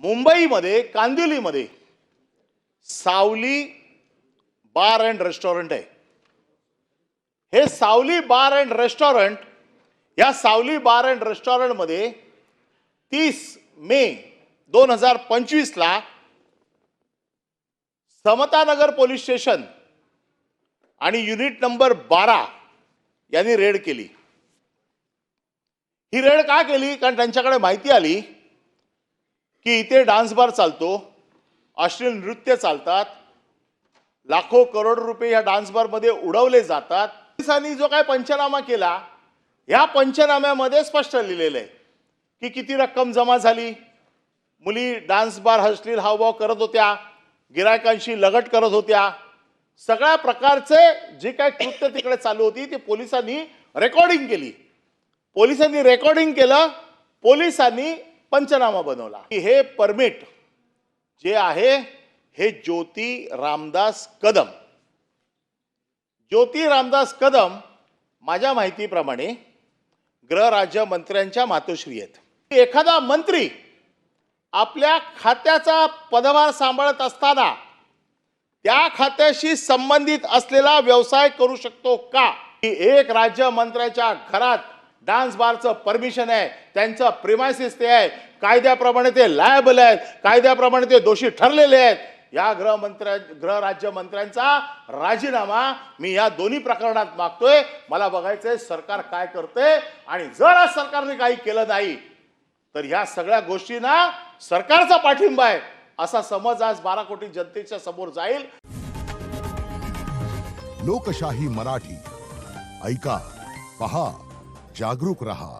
मुंबईमध्ये कांदिवलीमध्ये सावली bar and restaurant आहे। हे सावली बार अँड रेस्टॉरंट, या सावली बार अँड रेस्टॉरंट मध्ये 30 मे 2025 ला समतानगर पोलीस स्टेशन आणि युनिट नंबर 12 यांनी रेड केली। ही रेड का केली? कारण त्यांच्याकडे माहिती आली की इथे डान्स बार चालतो, अश्लील नृत्य चालतात, लाखो करोड रुपये या डान्स बार मध्ये उडवले जातात। पोलिसांनी जो काय पंचनामा केला, या पंचनाम्यामध्ये स्पष्ट लिहिलेलं आहे की किती रक्कम जमा झाली, मुली डान्स बार अश्लील हावभाव करत होत्या, गिरायकांशी लगट करत होत्या, सगळ्या प्रकारचे जे काय कृत्य तिकडे चालू होती ते पोलिसांनी रेकॉर्डिंग केली। पोलिसांनी रेकॉर्डिंग केलं, पोलिसांनी पंचनामा बनवला की हे परमिट जे आहे हे ज्योती रामदास कदम माझ्या माहितीप्रमाणे गृह राज्य मंत्र्यांच्या मातोश्री आहेत। एखादा मंत्री आपल्या खात्याचा पदभार सांभाळत असताना त्या खात्याशी संबंधित असलेला व्यवसाय करू शकतो का? की एक राज्य मंत्र्याच्या घरात डान्स बारचं परमिशन आहे, त्यांचं प्रिमायसिस ते आहे, कायद्याप्रमाणे ते लायबल आहेत, कायद्याप्रमाणे ते दोषी ठरलेले आहेत। या गृह राज्य मंत्र्यांचा राजीनामा मी या दोन्ही प्रकरणात मागतोय। मला बघायचंय सरकार काय करते, आणि जर आज सरकारने काही केलं नाही तर ह्या सगळ्या गोष्टींना सरकारचा पाठिंबा आहे असा समज आज 12 कोटी जनतेच्या समोर जाईल। लोकशाही मराठी ऐका, पहा, जागरूक रहा।